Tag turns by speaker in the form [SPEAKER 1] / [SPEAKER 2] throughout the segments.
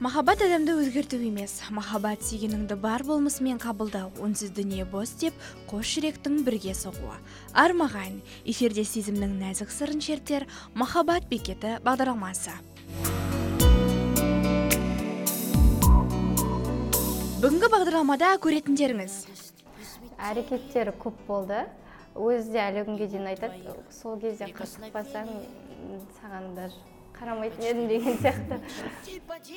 [SPEAKER 1] Махаббат адамды өзгерту емес, махаббат сүйгеніңді бар болмысымен қабылдау, үнсіз дүние бос деп, қос жүректің бірге соғуы. Армаған, эфирде сезімнің нәзік сырын шертер, махаббат бекеті бағдарламасы. Бүгінгі бағдарламада көретіндеріңіз.
[SPEAKER 2] Әрекеттері көп болды. Өзі әлі күнге дейін айтады, сол кезде қырсықпасаң, саған даже қарамайтын едім деген сияқты.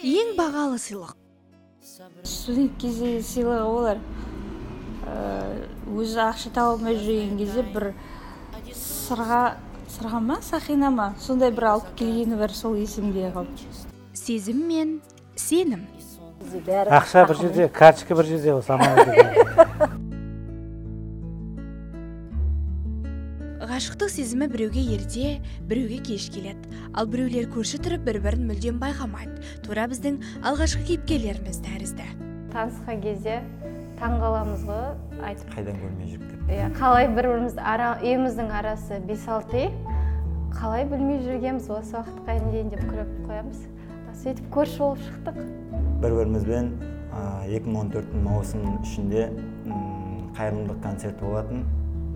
[SPEAKER 1] Ең бағалы сыйлық.
[SPEAKER 3] Студент кезде сыйлығы олар. Өзі ақша тауып алмай жүрген кезде бір сырға ма, сақина ма, сондай бір алып келгені бар, сол есімде қалды.
[SPEAKER 1] Сезім мен сенім.
[SPEAKER 4] Ақша бір жерде, карточка бір жерде, самауыр.
[SPEAKER 1] Ғашықтық сезімі біреуге ерте, біреуге кеш келеді. Ал біреулер көрші тұрып бір-бірін мүлдем байқамайды. Тура біздің алғашқы кейіпкерлеріміз тәрізді.
[SPEAKER 2] Танысқан кезде таңғаламыз ғой, айтып.
[SPEAKER 5] Қайдан көрмей жүріп деп.
[SPEAKER 2] Қалай бір-біріміз үйіміздің арасы 5-6 үй. Қалай білмей жүргенбіз осы уақытқа дейін деп күліп қоямыз. Сөйтіп көрші болып шықтық.
[SPEAKER 5] Бір-бірімізбен 2014 маусым ішінде қайырымдылық концерті болатын.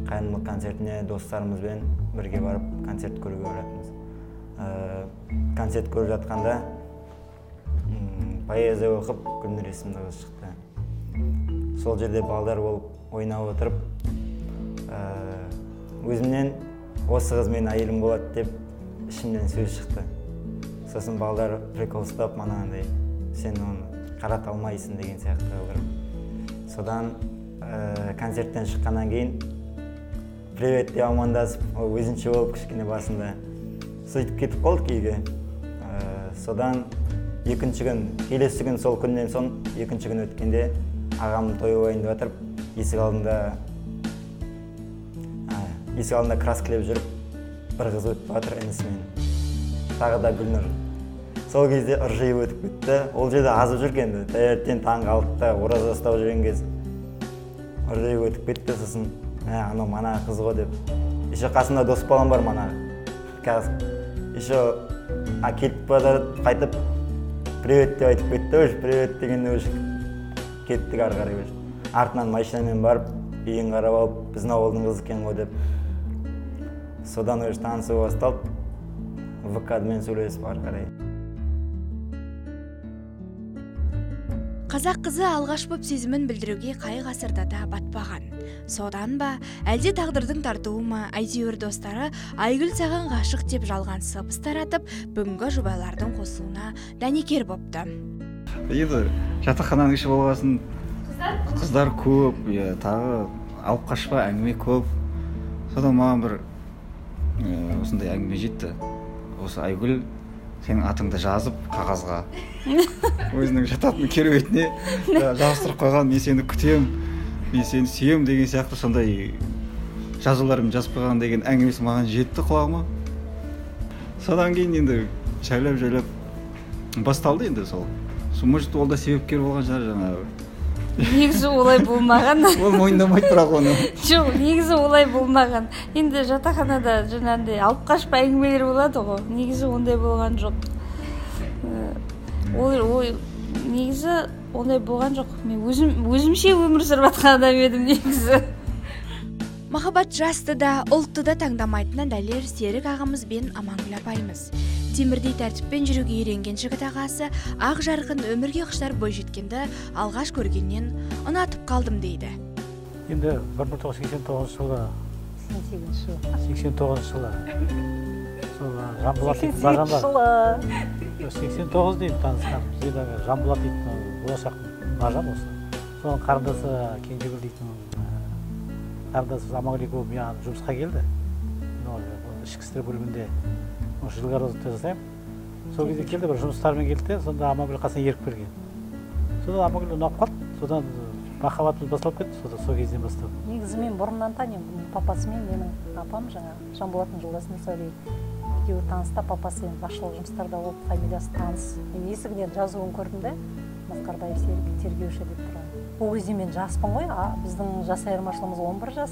[SPEAKER 5] Қайырымдылық концертіне достарымызбен бірге барып концерт көруге баратынбыз. Концерт көріп жатқанда поэзия оқып Гүлнұр есімді қыз шықты. Сол жерде балдар болып ойнап отырып, өзімнен осы қыз менің әйелім болады деп ішімнен сөз шықты. Сосын балдар прикол ұстап, манағандай сен оны қарата алмайсың деген сияқты қылдырып. Содан концерттен шыққаннан кейін привет деп амандасып, өзінше болып кішкене басында сөйтіп кетіп қалдық үйге. Содан екінші күн, келесі күн сол күннен соң екінші күн өткенде ағамның тойы ойында отырып, есік алдында краскілеп жүріп, бір қыз өтіп жатыр інісімен. Тағы да Гүлнұр. Сол кезде ыржиып өтіп кетті. Ол жерде азып жүргенді. Таңертең таңғы 6-та ораза ұстап жүрген кез ыржиып өтіп кетті. Сосын анау мана қыз ғой деп. Еще қасында дос балам бар мана. Еще келіп қайтып привет деп айтып кетті. Привет дегенде кеттік ары қарай. Артынан машинамен барып, үйін қарап алып, біздің ауылдың қызы екен ғой деп. Содан танысу басталып, ВК-мен сөйлесіп ары қарай.
[SPEAKER 1] Қазақ қызы алғаш боп сезімін білдіруге қай ғасырда да батпаған. Содан ба, әлде тағдырдың тартуы ма, әйтеуір достары Айгүл саған ғашық деп жалған сыбыс таратып, бүгінгі жұбайлардың қосылуына дәнекер бопты.
[SPEAKER 6] Енді жатақхананың іші болғасын, қыздар көп, тағы алып қашпа әңгіме көп. Содан маған бір осындай әңгіме жетті. Осы Айгүл сенің атыңды жазып қағазға өзінің жататын кереуетіне жазыстырып қойған, мен сені күтем, мен сені сүйем деген сияқты сондай жазуларым жазып қойған деген әңгімесі маған жетті құлағыма. Содан кейін енді жайлап басталды енді сол. Может, ол да себепкер болған шығар жаңағы.
[SPEAKER 3] Негізі олай болмаған.
[SPEAKER 6] Ол мойындамайды бірақ оны.
[SPEAKER 3] Жоқ, негізі олай болмаған. Енді жатақханада жаңағындай алып қашпа әңгімелер болады ғой. Негізі ондай болған жоқ. Негізі ондай болған жоқ. Мен өзімше өмір сүріп жатқан адам едім негізі.
[SPEAKER 1] Махаббат жасты да, ұлтты да таңдамайтынын дәлел Серік ағамыз бен Амангүл апайымыз. Темірдей тәртіппен жүруге үйренген жігіт ағасы ақ жарқын өмірге құштар бой жеткенді алғаш көргеннен ұнатып қалдым дейді.
[SPEAKER 4] Енді 1989 жылы 89 жылы Жанболат дейтін бажам бар. 89 дейін танысқанбыз. Енді Жанболат дейтін болашақ бажам осы. Соның қарындасы Кенжегүл дейтін қарындасы Амангүл екеуі маған жұмысқа келді. Ішкі істер бөлімінде жылға розықты жасаймын. Сол кезде келді, бір жұмыстармен келді де, сонда Амангүл қасына еріп берген. Содан Амангүл ұнап қалды, содан махаббатымыз басталып кетті, сол кезден бастап.
[SPEAKER 7] Негізі мен бұрыннан танимын, папасы мен менің апам жаңа Жанболаттың жолдасында сөйлейді. екеуі таныста, папасы енді басшылық жұмыстарда болып, фамилиясы таныс. Мен есігінен жазуын көрдім де, Масқарбаев Серік тергеуші деп тұрған. Ол кезде мен жаспын ғой, біздің жас айырмашылығымыз 11 жас.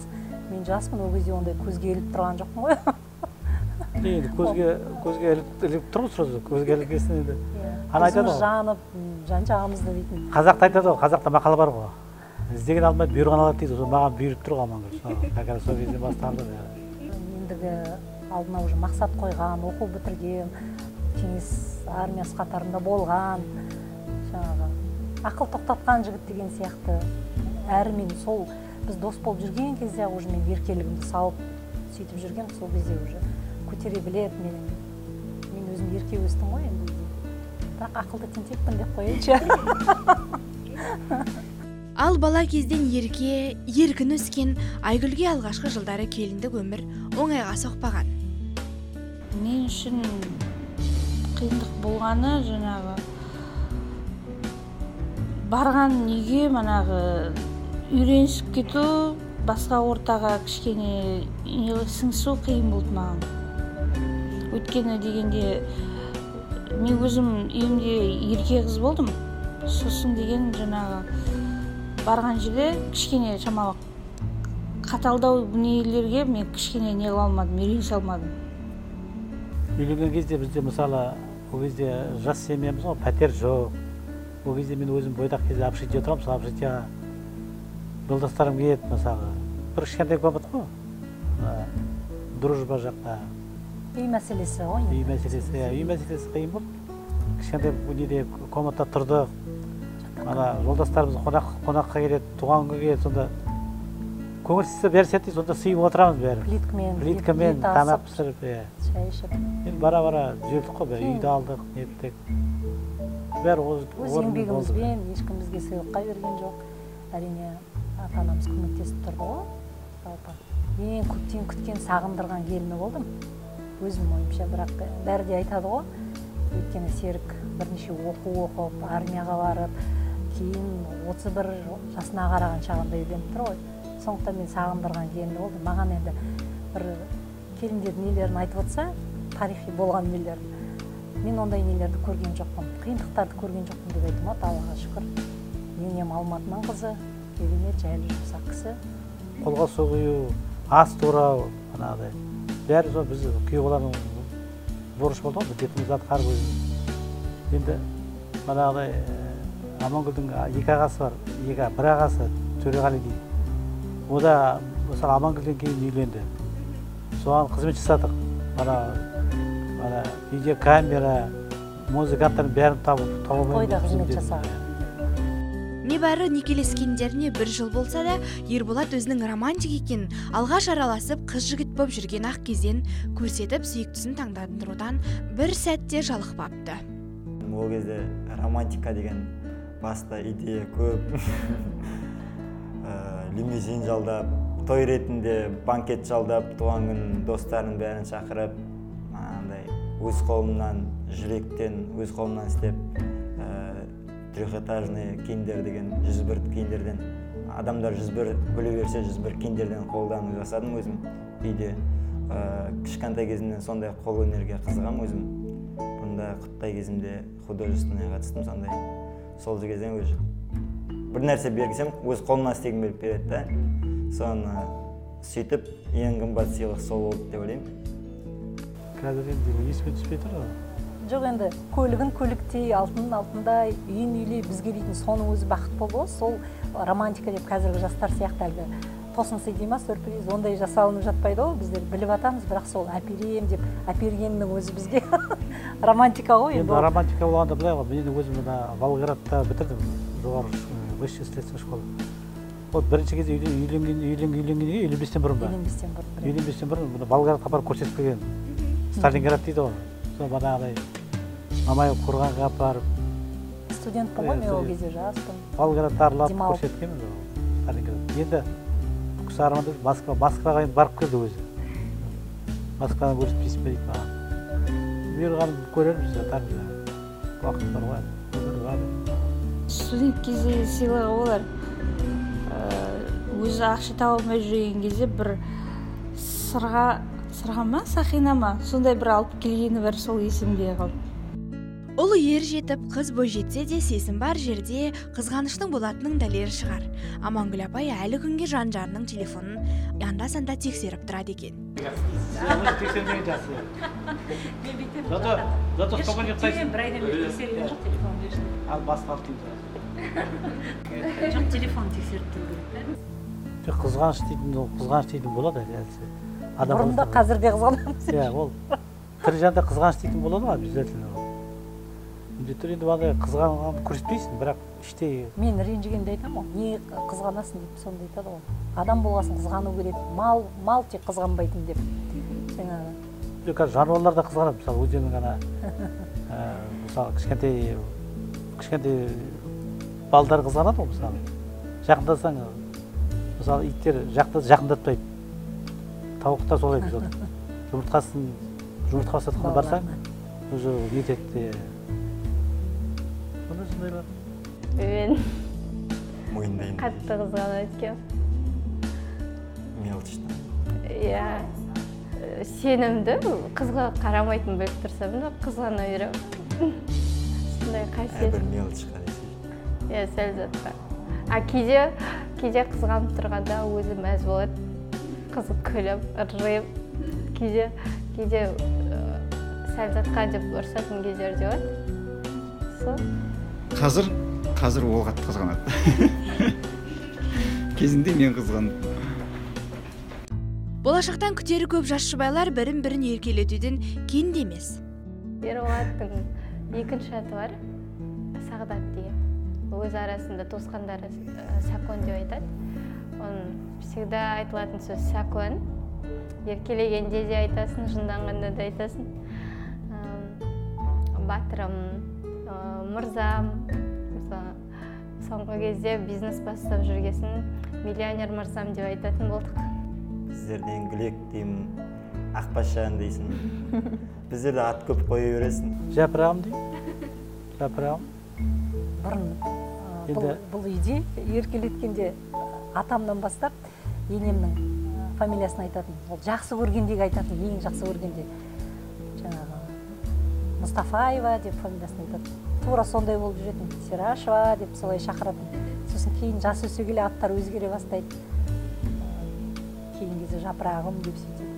[SPEAKER 7] Мен жаспын, ол кезде ондай көзге іліп тұрған жоқпын ғой.
[SPEAKER 4] Енді көзге іліп тұрмыз сразу, көзге ілгесін енді.
[SPEAKER 7] Көзіміз жанып, жан-жағымызды дейтін.
[SPEAKER 4] Қазақта айтады ғой, қазақта мақал бар ғой. Іздеген алмайды, бұйырған алады дейді, маған бұйырып тұр ғой Амангүл. Как раз сол кезден басталды.
[SPEAKER 7] Ендігі алдына уже мақсат қойған, оқу бітірген, кеңес армиясы қатарында болған, жаңағы ақыл тоқтатқан жігіт деген сияқты. Әрі мен сол біз дос болып жүрген кезде уже мен еркелігімді салып сөйтіп жүрген, сол кезде уже көтере біледі мен өзім ерке өстім ғой енді. Бірақ ақылды тентекпін деп қояйыншы.
[SPEAKER 1] Ал бала кезден еркін өскен Айгүлге алғашқы жылдары келіндік өмір оңайға соқпаған.
[SPEAKER 3] Мен үшін қиындық болғаны жаңағы барған үйге манағы үйренісіп кету, басқа ортаға кішкене сіңісу қиын болды маған. Өйткені дегенде мен өзім үйімде ерке қыз болдым. Сосын деген жаңағы барған жерде кішкене шамалы қаталдау дүниелерге мен кішкене не қыла алмадым, үйренісе алмадым.
[SPEAKER 4] Үйленген кезде бізде мысалы, ол кезде жас семьямыз ғой, пәтер жоқ. Ол кезде мен өзім бойдақ кезде общежитие тұрамын, сол общежитияға жолдастарым келеді, мысалы. Бір кішкентай комнат қой, дружба жақта.
[SPEAKER 7] Үй мәселесі ғой.
[SPEAKER 4] Үй мәселесі қиын болды. Кішкентай неде комнатта тұрдық. Жолдастарымыз қонаққа келеді, туған күнге келеді, сонда көңілсіз бәрі сәтте, сонда сыйып отырамыз бәрі. Плиткамен тамақ пісіріп,
[SPEAKER 7] шай ішіп.
[SPEAKER 4] Енді бара-бара жүрдік қой, үйді алдық, неттік. Бәрі
[SPEAKER 7] өз еңбегімізбен ешкім бізге сыйлыққа берген жоқ. Әрине ата-анамыз көмектесіп тұрды ғой. Жалпы ең көптен күткен сағындырған келіні болдым. Өзім ойымша, бірақ бәрі де айтады ғой. Өйткені Серік бірнеше оқу оқып, армияға барып, кейін 31 жасына қараған шағында үйленіп тұр ғой. Сондықтан мен сағындырған келіні болдым. Маған енді бір келіндер нелерін айтып отырса, тарихи болған нелерін. Мен ондай нелерді көрген жоқпын. Қиындықтарды көрген жоқпын деп айтым, Аллаға шүкір. Енем Алматының қызы, керемет жайлы жұмсақ кісі.
[SPEAKER 4] Қолға су құю, ас турау, анағыдай. Бәрі сол біз күйеу баланың борыш болды ғой, бетімізді атқарып өзіміз. Енді манағыдай Амангүлдің екі ағасы бар, бір ағасы Төреғали дейді. О да мысалы Амангүлден кейін үйленді. Соған қызмет жасадық. Мана видеокамера, музыканттардың бәрін тауып
[SPEAKER 7] тойда қызмет жасаған.
[SPEAKER 1] Небәрі некелескендеріне 1 жыл болса да, Ерболат өзінің романтик екенін алғаш араласып қыз жігіт боп жүрген ақ кезден көрсетіп сүйіктісін таңдандырудан бір сәтте жалықпапты.
[SPEAKER 5] Ол кезде романтика деген баста идея көп. Лимузин жалдап, той ретінде банкет жалдап, туған күн достарын бәрін шақырып, өз қолымнан, жүректен, өз қолымнан істеп, трехэтажный киімдер деген 101 киімдерден, адамдар 101 бөле берсе 101 киімдерден қолдан жасадым өзім үйде. Кішкентай кезімнен сондай қол өнерге қызығам өзім. Бұнда құттай кезімде художественный қатыстым сондай. Сол кезден өзі бір нәрсе бергізсем, өз қолымнан істегім келіп береді да. Соны сөйтіп, ең қымбат сыйлық сол болды деп ойлаймын.
[SPEAKER 4] Қазір енді есіме түспей тұр ғой.
[SPEAKER 7] Жоқ енді көлігін көліктей, алтынын алтындай, үйін үйлей бізге дейтін соның өзі бақыт болды ғой. Сол романтика деп қазіргі жастар сияқты әлгі тосын сый дейма, сюрприз, ондай жасалынып жатпайды ғой. Біздер біліп атамыз, бірақ сол әперем деп әпергеннің өзі бізге романтика ғой.
[SPEAKER 4] Енді романтика болғанда былай ғой, мен өзім Волгоградта бітірдім, жоғары высшее следственная школа. Вот бірінші кезде үйленгенге 55-тен бұрын ба? 55-тен бұрын Волгоградқа барып көрсетіп келген. Сталинград дейді ғой. Сол бағанағыдай Мамай қорғанға апарып.
[SPEAKER 7] Студентпін ғой, мен ол кезде жаспын.
[SPEAKER 4] Волгоградты аралап көрсеткенмін ғой, Сталинград. Енді күші арманда Москваға енді барып келді өзі. Москвадан көрсетпейсің бе дейді маған. Бұйырғанын көреміз, жатармыз. Уақыт бар ғой.
[SPEAKER 3] Студент кезде сыйлығы олар өзі ақша таба алмай жүрген кезде бір асырға ма сақина ма сондай бір алып келгені бар, сол есімде қалды.
[SPEAKER 1] Ұлы ер жетіп, қыз бой жетсе де сезім бар жерде қызғаныштың болатының дәлері шығар. Амангүл апай әлі күнге жан-жарының телефонын анда-санда тексеріп тұрады екен.
[SPEAKER 4] Тексермеген жақсы. Зато спокойно ұйықтайсың.
[SPEAKER 7] бір айдан бері тексерген жоқ телефонды.
[SPEAKER 4] Ал басқа алып келді.
[SPEAKER 7] Жоқ, телефон тексеріп тұру керек.
[SPEAKER 4] Қызғаныш дейтін болады әлсі.
[SPEAKER 7] Бұрында қазір де қызғанамыз.
[SPEAKER 4] Иә, ол тірі жанда қызғаныш дейтін болады ғой, обязательно. Міндетті енді бағда қызғанғанды көрсетпейсің, бірақ іштей.
[SPEAKER 7] Мен ренжігенде айтамын ғой, не қызғанасың деп сонда айтады ғой. Адам болғасын қызғану керек, мал тек қызғанбайтын деп. Жаңағы.
[SPEAKER 4] Қазір жануарлар да қызғанады, мысалы өзенің ғана мысалы кішкентай балдар қызғанады ғой, мысалы. Жақындасаң, мысалы иттер жақындатпайды. Тауықтар солай біз ол. Жұмыртқа сатқанда барсаң, уже нетеді. Сонда сондайлар.
[SPEAKER 2] Мен
[SPEAKER 5] Мойындаймын.
[SPEAKER 2] қатты қызғанады екенмін.
[SPEAKER 5] Мелочно.
[SPEAKER 2] Иә, сенімді қызға қарамайтын біліп тұрсам да қызғана беремін. Сондай қасиет.
[SPEAKER 5] Бір мелочқа десе.
[SPEAKER 2] Иә, сәл затқа. Кейде қызғанып тұрғанда өзі мәз болады. Қызы күліп, ыржиып. Кейде сәл затқа деп ұрсатын кездер де болады.
[SPEAKER 6] Қазір ол қатты қызғанады. Кезінде мен қызғандым.
[SPEAKER 1] Болашақтан күтері көп жас жұбайлар бірін-бірін еркелетуден кенде емес.
[SPEAKER 2] Ерболаттың екінші аты бар, Сағдат деген. Өз арасында туысқандары Сәкөн деп айтады. Оның всегда айтылатын сөз Сәкөн. Еркелегенде де айтасың, жынданғанда да айтасың. Батырым, мырзам. Соңғы кезде бизнес бастап жүргесін миллионер мырзам деп айтатын болдық.
[SPEAKER 5] Сіздерден Гүлек деймін, Ақбашжан дейсің. Біздерде ат көп қоя бересің.
[SPEAKER 4] Жапырағым деймін. Жапырағым.
[SPEAKER 7] Бұрын бұл үйде еркелеткенде атамнан бастап енемнің фамилиясын айтатын. Ол жақсы көргендегі айтатын, ең жақсы көргенде. Жаңағы Мұстафаева деп фамилиясын айтатын. Тура сондай болып жүретін. Серашева деп солай шақыратын. Сосын кейін жас өсе келе аттар өзгере бастайды. Кейін кезде Жапырағым деп сөйтеді.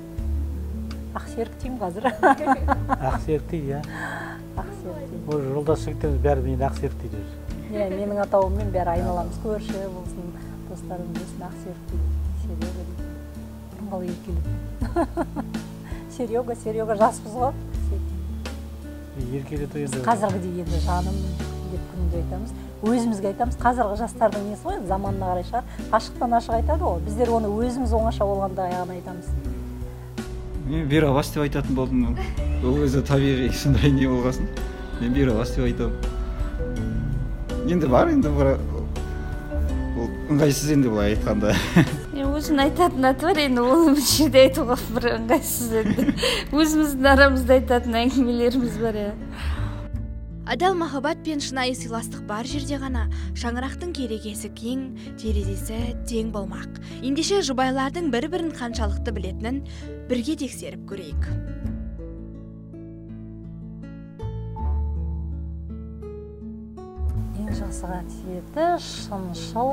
[SPEAKER 7] Ақсерік деймін қазір.
[SPEAKER 4] Ақсерік дейді, иә.
[SPEAKER 7] Ақсерік дейді.
[SPEAKER 4] Ол жолдас жігіттеріміз бәрі мені Ақсерік дейді.
[SPEAKER 7] Иә, менің атауыммен бәрі айналамыз көрші болсын, достарым білсін Ақсерік дейді. Серега дейді. Бұрынғалы еркелеп. Серега жаспыз ғой.
[SPEAKER 4] Еркелету енді.
[SPEAKER 7] Қазіргі енді жаным деп күнде айтамыз. Өзімізге айтамыз. Қазіргі жастардың несі ғой, заманына қарай шығар. Ашықтан ашық айтады ғой. Біздер оны өзіміз оңаша болғанда аяғын айтамыз.
[SPEAKER 6] Мен Берабас деп айтатын болдым. Ол өзі табиғи сондай не болғасын. Мен Берабас деп айтамын. Енді бар, ол ыңғайсыз енді бұлай айтқанда.
[SPEAKER 3] Өзін айтатын аты бар, енді оны бір жерде айтуға бір ыңғайсыз енді. Өзіміздің арамызда айтатын әңгімелеріміз бар, иә.
[SPEAKER 1] Адал махаббат пен шынайы сыйластық бар жерде ғана шаңырақтың керегесі кең, терезесі тең болмақ. Ендеше жұбайлардың бір-бірін қаншалықты білетінін бірге тексеріп көрейік.
[SPEAKER 7] Ең жақсы қасиеті шыншыл,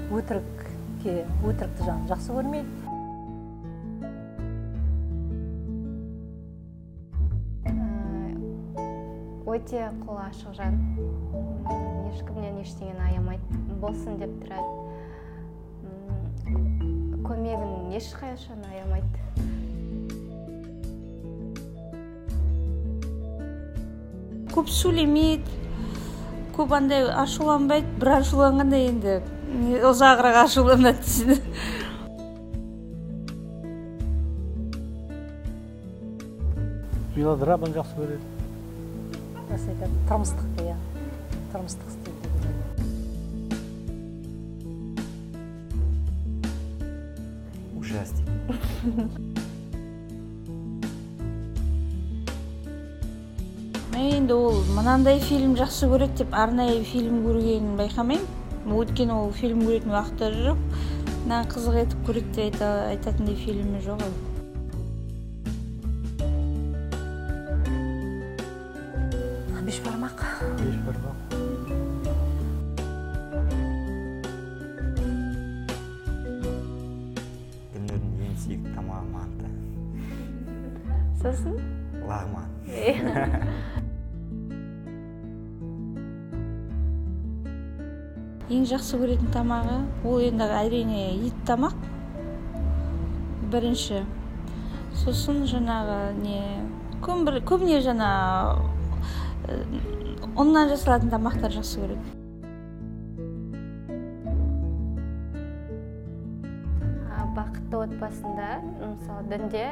[SPEAKER 7] өтірікті жан жақсы көрмейді.
[SPEAKER 2] Өте қолы ашық жан. Ешкімнен ештеңені аямайды. Болсын деп тұрады. Көмегін ешқашан аямайды.
[SPEAKER 3] Көп сөйлемейді, көп андай ашуланбайды, бір ашуланғанда енді ұзағырақ ашуланады.
[SPEAKER 4] Мелодраманы жақсы көреді.
[SPEAKER 7] Осы айтады, тұрмыстық, иә. Тұрмыстық істейді.
[SPEAKER 5] Ужастик.
[SPEAKER 3] Мен енді ол мынандай фильм жақсы көреді деп арнайы фильм көргенін байқамаймын. Өйткені ол фильм көретін уақыттары жоқ. маған қызық етіп көреді деп айтатындай фильмі жоқ ол.
[SPEAKER 7] Беш бармақ.
[SPEAKER 4] Беш бармақ.
[SPEAKER 5] Гүлнұрдың ең сүйікті тамағы манты.
[SPEAKER 2] Сосын?
[SPEAKER 5] Лағман.
[SPEAKER 3] Ең жақсы көретін тамағы ол енді әрине ет тамақ бірінші. Сосын жаңағы көбіне жаңа ұннан жасалатын тамақтар жақсы көреді.
[SPEAKER 2] Бақытты отбасында, мысалы дінде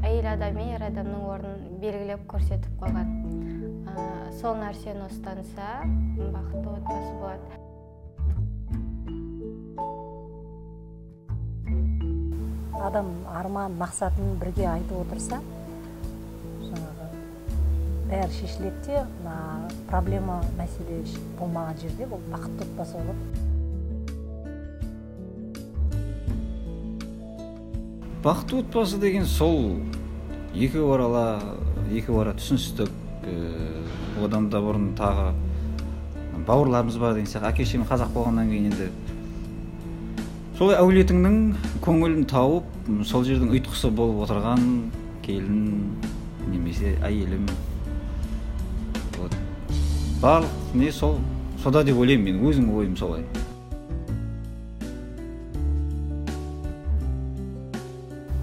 [SPEAKER 2] әйел адам мен ер адамның орнын белгілеп көрсетіп қойған. Сол нәрсені ұстанса, бақытты отбасы болады.
[SPEAKER 7] Адам арман, мақсатын бірге айтып отырса, жаңағы бәрі шешіледі де, проблема мәселе болмаған жерде бұл бақытты отбасы болады.
[SPEAKER 6] Бақытты отбасы деген сол екі бара түсіністік, одан да бұрын тағы бауырларымыз бар деген сияқты. Әке-шешем қазақ болғаннан кейін енді сол әулетіңнің көңілін тауып, сол жердің ұйытқысы болып отырған келін немесе әйелім. Барлық не сода деп ойлаймын, мен өзім ойым солай.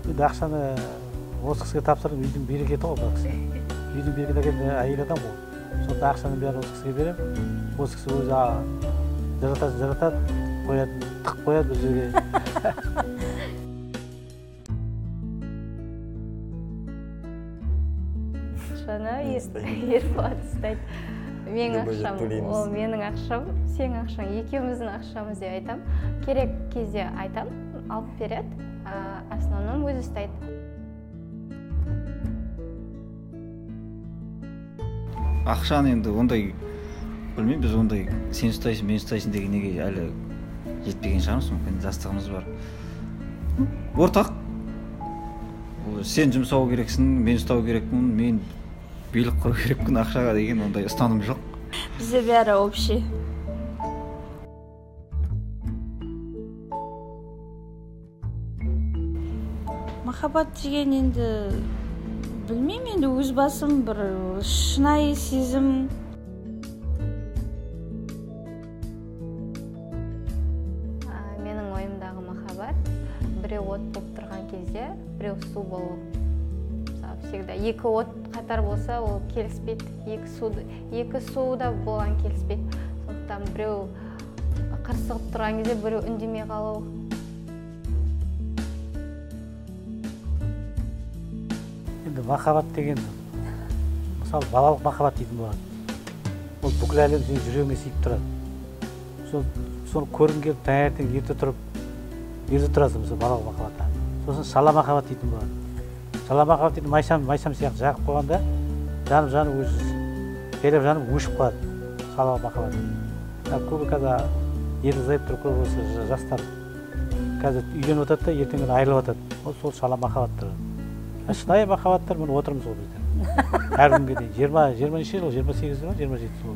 [SPEAKER 4] Енді ақшаны осы кісіге тапсырып, үйдің берекеті ғой бұл кісі. Үйдің берекеті әйел адам ғой. Сонда ақшаның бәрін осы кісіге берем. Осы кісі өзі жаратады, қояды, тық қояды бұл жерге.
[SPEAKER 2] Шана Ерболат ұстайды. Менің ақшам, ол менің ақшам, сенің ақшаң, екеуміздің ақшамыз деп айтам. Керек кезде айтам, алып береді, основном өзі ұстайды.
[SPEAKER 6] Ақшаны енді ондай, білмеймін, біз ондай сен ұстайсың, мен ұстайсың деген неге әлі жетпеген шығармыз, мүмкін жастығымыз бар. Ортақ. Сен жұмсау керексің, мен ұстау керекпін, мен билік құру керекпін, ақшаға деген ондай ұстаным жоқ.
[SPEAKER 3] Бізде бәрі общий. Махаббат деген енді білмеймін, енді өз басым бір шынайы сезім.
[SPEAKER 2] Менің ойымдағы махаббат біреу от болып тұрған кезде, біреу су болу. Всегда екі от қатар болса, ол келіспейді. Екі суда болған келіспейді. Сондықтан біреу қырсығып тұрған кезде, біреу үндемей қалу.
[SPEAKER 4] Енді махаббат деген, мысалы, балалық махаббат дейтін болады. Ол бүкіл әлем сенің жүрегіңе сиіп тұрады. Соны көргің келіп, таңертең ерте тұрасың, мысалы, балалық махаббатта. Сосын шала махаббат дейтін болады. Шала махаббат дейтін майсам сияқты жағып қойғанда, жаным өзі, жайлап жаным өшіп қалады, шала махаббат. Көбі қазір ерлі зайып тұр, көбі осы жастар қазір үйленіп отырады да, ертеңгі айырылып отырады. Ол сол шала махаббаттар. Шынайы махаббаттар, міне отырмыз ғой біздер. Әр күнге дейін 20 жыл, 28 жыл, 27 жыл.